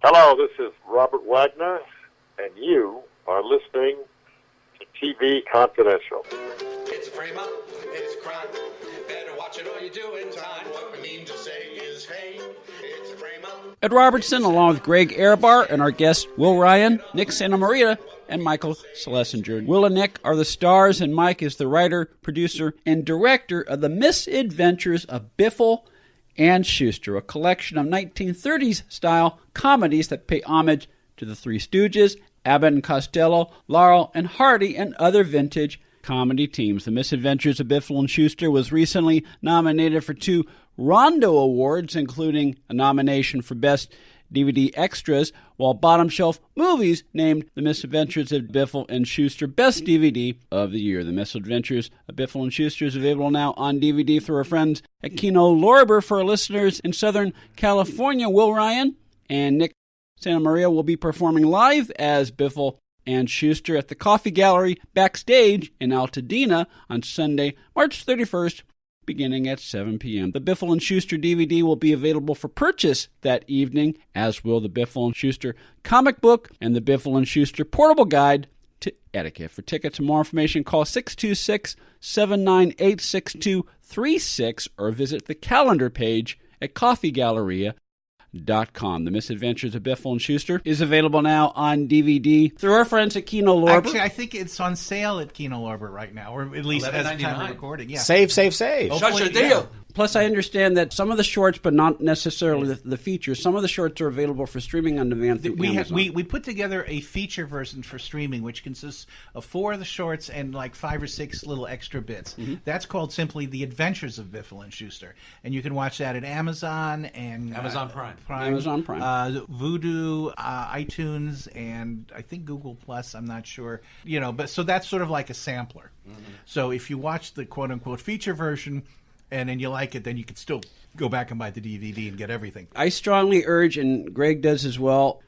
Hello, this is Robert Wagner, and you are listening to TV Confidential. It's a frame up, it's a crime. Better watch it or you're doing time. What we mean to say is, hey, it's a frame up. Ed Robertson, along with Greg Ehrbar and our guests Will Ryan, Nick Santa Maria, and Michael Schlesinger. Will and Nick are the stars, and Mike is the writer, producer, and director of The Misadventures of Biffle and Shooster, a collection of 1930s-style comedies that pay homage to the Three Stooges, Abbott and Costello, Laurel and Hardy, and other vintage comedy teams. The Misadventures of Biffle and Shooster was recently nominated for 2 Rondo Awards, including a nomination for Best DVD Extras, while Bottom Shelf Movies named The Misadventures of Biffle and Shooster Best DVD of the Year. The Misadventures of Biffle and Shooster is available now on DVD through our friends at Kino Lorber. For our listeners in Southern California, Will Ryan and Nick Santa Maria will be performing live as Biffle and Shooster at the Coffee Gallery backstage in Altadena on Sunday, March 31st, beginning at 7 p.m. The Biffle and Shooster DVD will be available for purchase that evening, as will the Biffle and Shooster comic book and the Biffle and Shooster portable guide to etiquette. For tickets and more information, call 626-798-6236 or visit the calendar page at coffeegalleria.com. The Misadventures of Biffle and Shooster is available now on DVD through our friends at Kino Lorber. Actually, I think it's on sale at Kino Lorber right now, or at least as the time of recording. Yeah. Save. Such a deal. Plus, I understand that some of the shorts, but not necessarily the features, some of the shorts are available for streaming on demand through Amazon. We put together a feature version for streaming, which consists of 4 of the shorts and like 5 or 6 little extra bits. Mm-hmm. That's called simply The Adventures of Biffle and Shooster. And you can watch that at Amazon and Amazon Prime. Amazon Prime. Vudu, iTunes, and I think Google Plus, I'm not sure. But so that's sort of like a sampler. Mm-hmm. So if you watch the quote-unquote feature version, and then you like it, then you can still go back and buy the DVD and get everything. I strongly urge, and Greg does as well,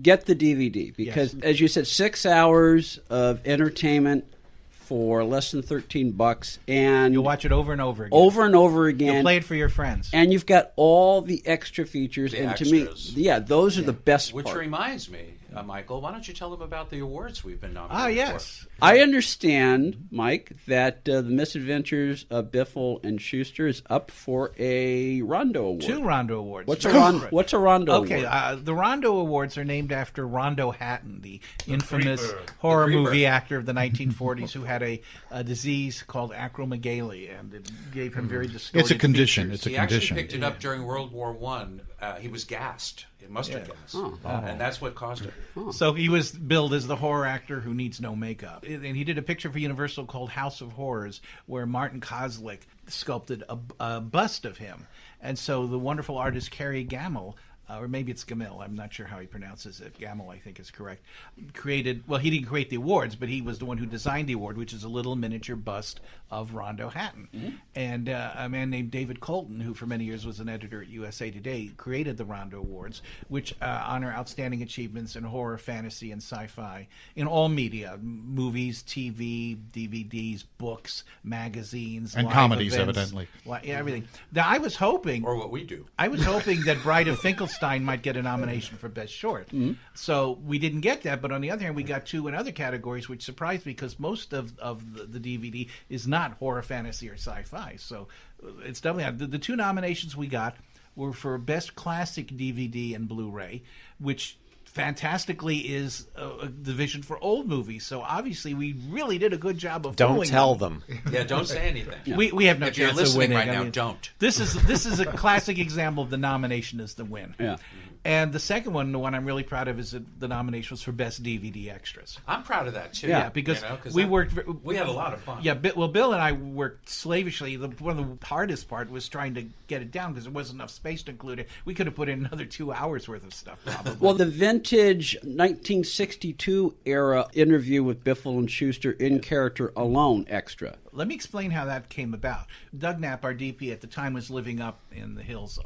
get the DVD. Because, as you said, 6 hours of entertainment for less than $13. And you'll watch it over and over again. Over and over again. You'll play it for your friends. And you've got all the extra features. The and extras. To me, those are the best Which part. reminds me, Michael, why don't you tell them about the awards we've been nominated for? Yes. I understand, Mike, that the Misadventures of Biffle and Shooster is up for a Rondo Award. 2 Rondo Awards. What's a Rondo Award? Okay, the Rondo Awards are named after Rondo Hatton, the infamous horror movie actor of the 1940s who had a disease called acromegaly, and it gave him very distorted It's a condition. features. It's a He condition. actually picked it up during World War I. He was gassed in mustard gas, and that's what caused it. So he was billed as the horror actor who needs no makeup. And he did a picture for Universal called House of Horrors, where Martin Kozlik sculpted a bust of him. And so the wonderful artist Cary Gamel, or maybe it's Gamel, I'm not sure how he pronounces it. Gamel, I think is correct. He didn't create the awards, but he was the one who designed the award, which is a little miniature bust of Rondo Hatton. Mm-hmm. And a man named David Colton, who for many years was an editor at USA Today, created the Rondo Awards, which honor outstanding achievements in horror, fantasy, and sci-fi in all media, movies, TV, DVDs, books, magazines, and live comedies, events, evidently. Everything. Now, I was hoping... Or what we do. I was hoping that Bride of Finkelstein might get a nomination for Best Short. Mm-hmm. So we didn't get that, but on the other hand, we got 2 in other categories, which surprised me because most of the DVD is not horror, fantasy, or sci-fi. So it's definitely... The 2 nominations we got were for Best Classic DVD and Blu-ray, which fantastically is a division for old movies. So obviously we really did a good job of Don't fooling tell them. Yeah, don't say anything. We have no If you're chance listening of winning. right now, don't. This is a classic example of the nomination as the win. Yeah. And the second one, the one I'm really proud of, is that the nomination was for Best DVD Extras. I'm proud of that, too. Yeah, because we had a lot of fun. Yeah, Bill and I worked slavishly. One of the hardest part was trying to get it down because there wasn't enough space to include it. We could have put in another 2 hours worth of stuff, probably. Well, the vintage 1962 era interview with Biffle and Shooster in character alone extra. Let me explain how that came about. Doug Knapp, our DP at the time, was living up in the hills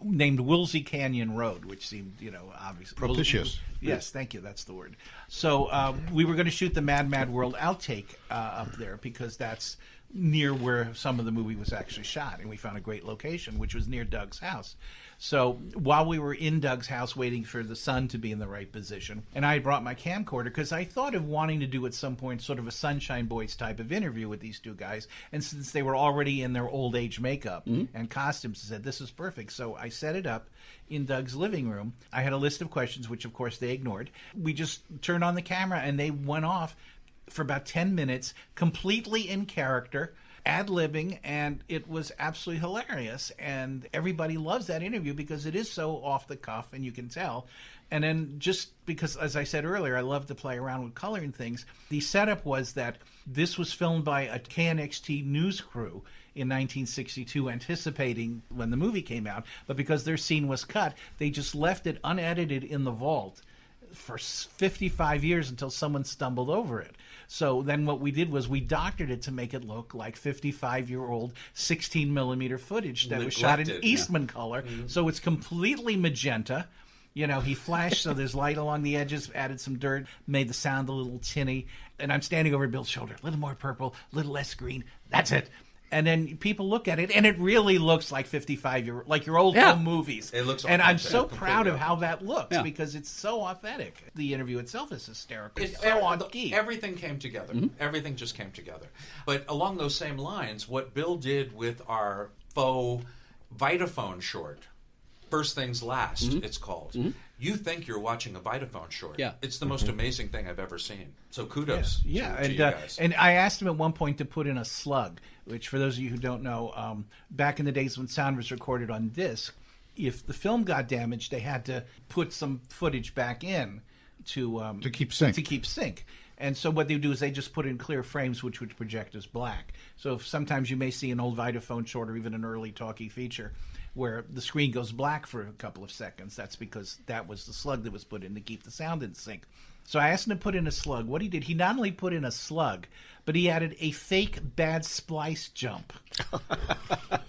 named Woolsey Canyon Road, which seemed, obviously propitious. Yes, thank you. That's the word. So we were going to shoot the Mad Mad World outtake up there because that's near where some of the movie was actually shot, and we found a great location, which was near Doug's house. So while we were in Doug's house waiting for the sun to be in the right position, and I had brought my camcorder because I thought of wanting to do at some point sort of a Sunshine Boys type of interview with these two guys, and since they were already in their old age makeup and costumes, I said, this is perfect. So I set it up in Doug's living room. I had a list of questions, which of course they ignored. We just turned on the camera and they went off for about 10 minutes, completely in character, ad-libbing, and it was absolutely hilarious. And everybody loves that interview because it is so off the cuff, and you can tell. And then just because, as I said earlier, I love to play around with color and things, the setup was that this was filmed by a KNXT news crew in 1962, anticipating when the movie came out. But because their scene was cut, they just left it unedited in the vault for 55 years until someone stumbled over it. So then what we did was we doctored it to make it look like 55-year-old 16-millimeter footage that was shot in Eastman color. So it's completely magenta. You know, he flashed so there's light along the edges, added some dirt, made the sound a little tinny. And I'm standing over Bill's shoulder, a little more purple, a little less green. That's it. And then people look at it, and it really looks like 55-year, like your old home movies. It looks and I'm authentic. so proud of how that looks Yeah. because it's so authentic. The interview itself is hysterical. It's so on key. Everything came together. Everything just came together. But along those same lines, what Bill did with our faux Vitaphone short, First Things Last, it's called. You think you're watching a Vitaphone short. Yeah. It's the most amazing thing I've ever seen. So kudos to you guys. And I asked him at one point to put in a slug, which for those of you who don't know, back in the days when sound was recorded on disc, if the film got damaged, they had to put some footage back in to keep sync. To keep sync. And so what they do is they just put in clear frames which would project as black. So if sometimes you may see an old Vitaphone short or even an early talkie feature where the screen goes black for a couple of seconds. That's because that was the slug that was put in to keep the sound in sync. So I asked him to put in a slug. What he did, he not only put in a slug, but he added a fake bad splice jump.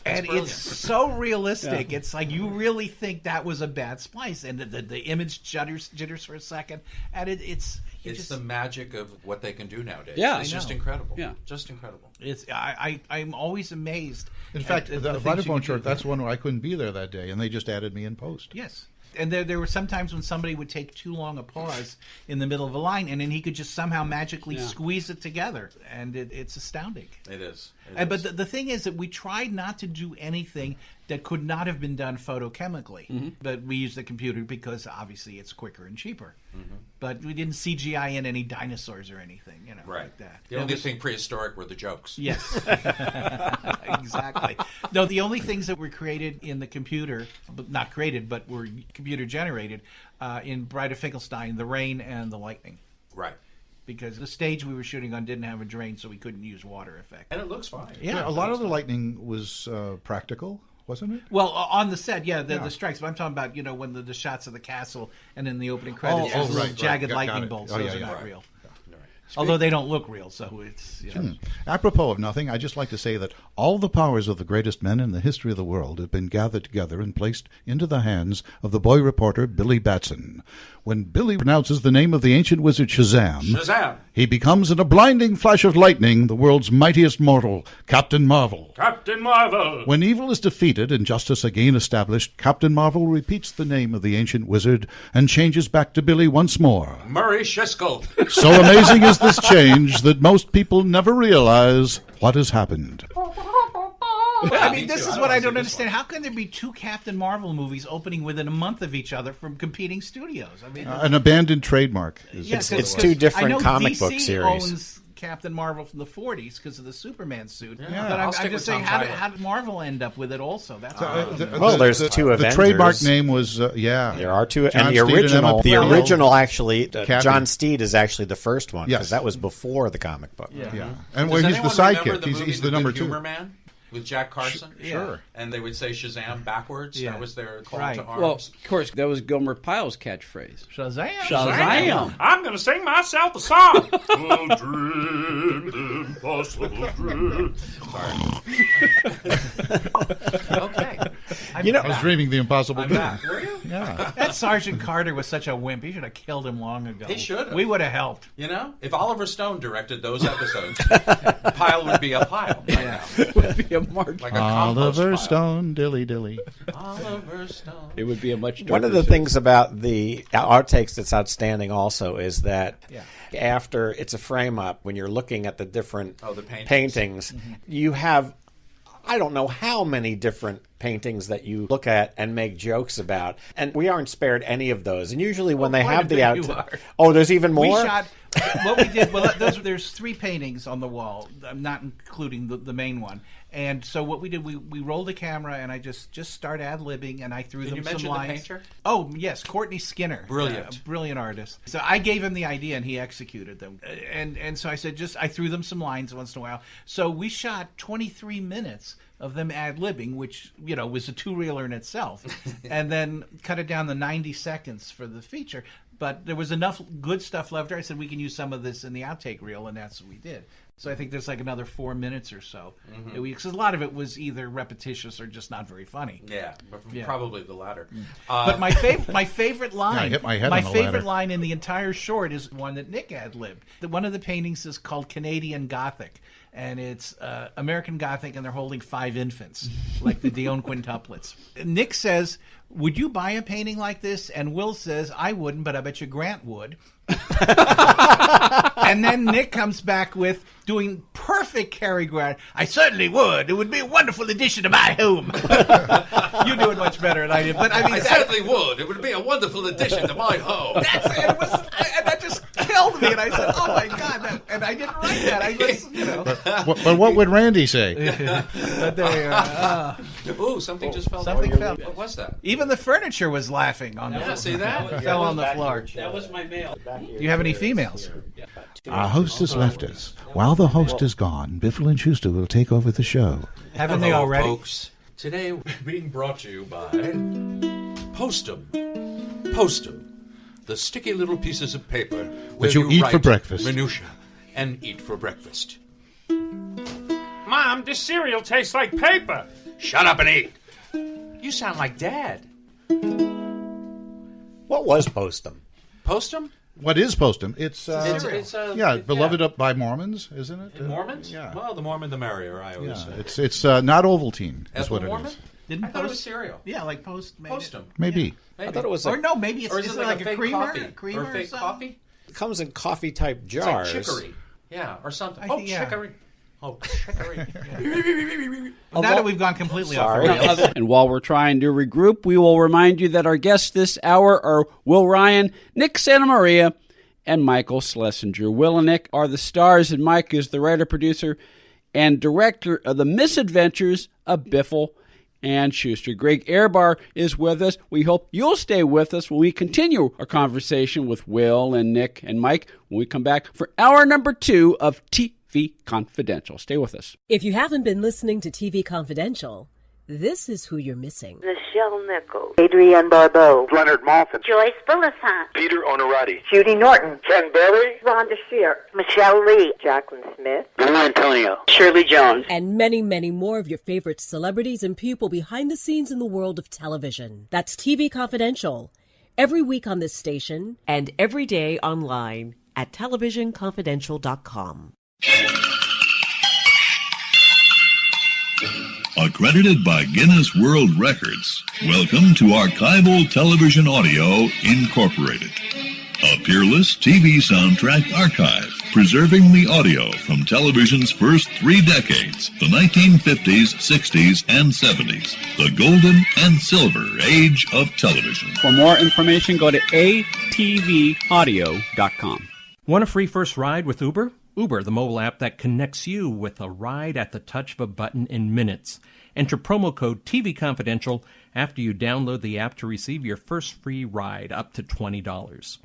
And it's so realistic. Yeah. It's like you really think that was a bad splice. And the image jitters for a second. And it's the magic of what they can do nowadays. Yeah, it's just incredible. Yeah. Just incredible. I'm always amazed. In fact, the Vitaphone short, that's one where I couldn't be there that day, and they just added me in post. Yes. And there were some times when somebody would take too long a pause in the middle of a line, and then he could just somehow magically squeeze it together. And it's astounding. It is. But the thing is that we tried not to do anything that could not have been done photochemically. But we used the computer because obviously it's quicker and cheaper. But we didn't CGI in any dinosaurs or anything, like that. The only thing prehistoric were the jokes. Yes. Exactly. No, the only things that were created in the computer, not created, but were computer generated in Bride of Finkelstein, the rain and the lightning. Right. Because the stage we were shooting on didn't have a drain, so we couldn't use water effect. And it looks fine. Yeah, a lot of the lightning was practical, wasn't it? Well, on the set, the strikes. But I'm talking about, when the shots of the castle and in the opening credits, there's little jagged lightning bolts. Those are not real. Although they don't look real, so it's... Apropos of nothing, I'd just like to say that all the powers of the greatest men in the history of the world have been gathered together and placed into the hands of the boy reporter Billy Batson. When Billy pronounces the name of the ancient wizard Shazam, he becomes in a blinding flash of lightning the world's mightiest mortal, Captain Marvel. Captain Marvel! When evil is defeated and justice again established, Captain Marvel repeats the name of the ancient wizard and changes back to Billy once more. Murray Shiskel. So amazing is this change that most people never realize what has happened. I mean, this is what I don't understand. How can there be two Captain Marvel movies opening within a month of each other from competing studios? I mean, an abandoned trademark. It's two different comic book series. Owns Captain Marvel from the 40s because of the Superman suit. Yeah. But I'm just saying, how did Marvel end up with it also? That's there's two Avengers. The trademark name was, There are two. John and the Steed original, and actually, John Steed is actually the first one because that was before the comic book. Yeah. And where he's the sidekick. He's the number two. Humor Man? With Jack Carson? Sure. And they would say Shazam backwards. Yeah. That was their call Right. to arms. Well, of course, that was Gomer Pyle's catchphrase. Shazam! Shazam! I'm going to sing myself a song. A dream, impossible dream. Okay. I was dreaming the impossible dream. Were you? Yeah. That Sergeant Carter was such a wimp. He should have killed him long ago. He should have. We would have helped. You know, if Oliver Stone directed those episodes, the pile would be a pile. Yeah. It would be a march. Like a compost Oliver pile. Stone, dilly dilly. Oliver Stone. It would be a much darker One of the show. things about the outtakes that's outstanding also is that after it's a frame up, when you're looking at the different the paintings, you have, I don't know how many different paintings that you look at and make jokes about, and we aren't spared any of those. And usually when they have the outtakes, there's even more. We shot what we did. Well, there's 3 paintings on the wall. I'm not including the main one. And so what we did, we rolled the camera, and I just start ad-libbing, and I threw them some lines. Did you mention the painter? Oh, yes, Courtney Skinner. Brilliant. A brilliant artist. So I gave him the idea, and he executed them. And so I said, I threw them some lines once in a while. So we shot 23 minutes of them ad-libbing, which, was a 2-reeler in itself, and then cut it down to 90 seconds for the feature. But there was enough good stuff left there. I said, we can use some of this in the outtake reel, and that's what we did. So I think there's like another 4 minutes or so. Because a lot of it was either repetitious or just not very funny. Yeah, probably the latter. But my favorite line, I hit my head on the favorite ladder. line in the entire short is one that Nick ad-libbed. One of the paintings is called Canadian Gothic, and it's American Gothic, and they're holding 5 infants, like the Dion quintuplets. Nick says, "Would you buy a painting like this?" And Will says, "I wouldn't, but I bet you Grant would." And then Nick comes back with doing perfect Cary Grant. "I certainly would. It would be a wonderful addition to my home." You do it much better than I did. But I mean, I certainly would. It would be a wonderful addition to my home. that just killed me. And I said, "Oh my God!" And I didn't write that. I just, But what would Randy say? But there you are. Ooh, something just fell down. Something fell. What was that? Even the furniture was laughing on the Yeah, floor. see that? Fell on the floor. That was my mail. Do you have any females? Our host has left us. While the host is gone, Biffle and Shooster will take over the show. Haven't they Hello, already? folks. Today we're being brought to you by Postum. Postum, the sticky little pieces of paper where you eat for write breakfast. Minutia and eat for breakfast. Mom, this cereal tastes like paper. Shut up and eat. You sound like Dad. What was Postum? Postum? What is Postum? It's beloved yeah. up by Mormons, isn't it? Mormons? Yeah. Well, the more the merrier, I always say. It's not Ovaltine. That's Apple what it Mormon? is. Didn't I thought it was Post? cereal. Yeah, like Post. Made Postum. It. Maybe. Maybe. I thought it was Or no, maybe it's Or is just it like a a fake creamer, coffee? creamer or fake something? coffee? It comes in coffee type It's jars. like chicory. Yeah, or something. I Oh, think, yeah. chicory. Oh, chicory. Now that we've gone completely off the Sorry. rails. And while we're trying to regroup, we will remind you that our guests this hour are Will Ryan, Nick Santamaria, and Michael Schlesinger. Will and Nick are the stars, and Mike is the writer, producer, and director of the Misadventures of Biffle and Shooster. Greg Ehrbar is with us. We hope you'll stay with us when we continue our conversation with Will and Nick and Mike when we come back for hour number 2 of TV Confidential. Stay with us. If you haven't been listening to TV Confidential, this is who you're missing. Michelle Nichols, Adrienne Barbeau, Leonard Maltin, Joyce Bullisan, Peter Onorati, Judy Norton, Ken Berry, Rhonda Shear, Michelle Lee, Jacqueline Smith, Lou Antonio. Shirley Jones. And many, many more of your favorite celebrities and people behind the scenes in the world of television. That's TV Confidential. Every week on this station and every day online at televisionconfidential.com. Accredited by Guinness World Records, welcome to Archival Television Audio Incorporated, a peerless TV soundtrack archive, preserving the audio from television's first 3 decades, the 1950s, 60s, and 70s, the golden and silver age of television. For more information, go to atvaudio.com. Want a free first ride with Uber? Uber, the mobile app that connects you with a ride at the touch of a button in minutes. Enter promo code TV Confidential after you download the app to receive your first free ride up to $20.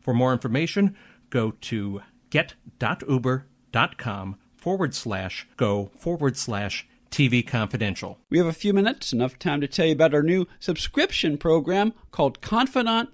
For more information, go to get.uber.com/go/TV Confidential. We have a few minutes, enough time to tell you about our new subscription program called Confidant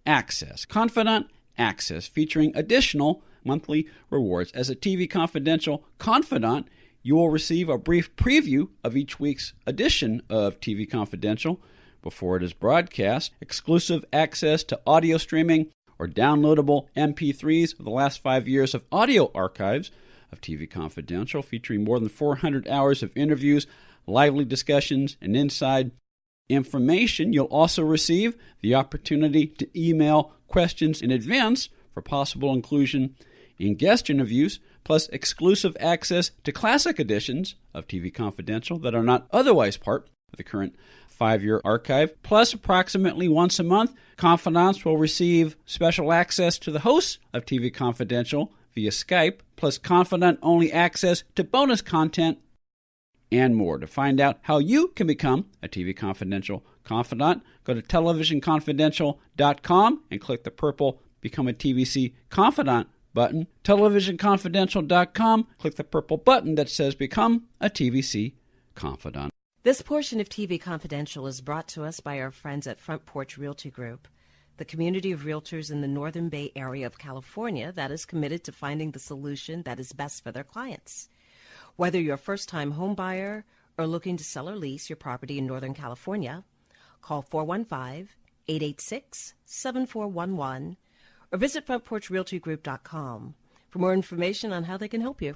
Access. Confidant Access, featuring additional monthly rewards. As a TV Confidential confidant, You will receive a brief preview of each week's edition of TV Confidential before it is broadcast, exclusive access to audio streaming or downloadable MP3s of the last 5 years of audio archives of TV Confidential, featuring more than 400 hours of interviews, lively discussions, and inside information. You'll also receive the opportunity to email questions in advance for possible inclusion in guest interviews, plus exclusive access to classic editions of TV Confidential that are not otherwise part of the current 5-year archive. Plus, approximately once a month, confidants will receive special access to the hosts of TV Confidential via Skype, plus confidant-only access to bonus content and more. To find out how you can become a TV Confidential confidant, go to televisionconfidential.com and click the purple Become a TVC Confidant button. Televisionconfidential.com, click the purple button that says Become a TVC Confidant. This portion of TV Confidential is brought to us by our friends at Front Porch Realty Group, the community of realtors in the Northern Bay Area of California that is committed to finding the solution that is best for their clients. Whether you're a first-time home buyer or looking to sell or lease your property in Northern California, call 415-886-7411 or visit frontporchrealtygroup.com for more information on how they can help you.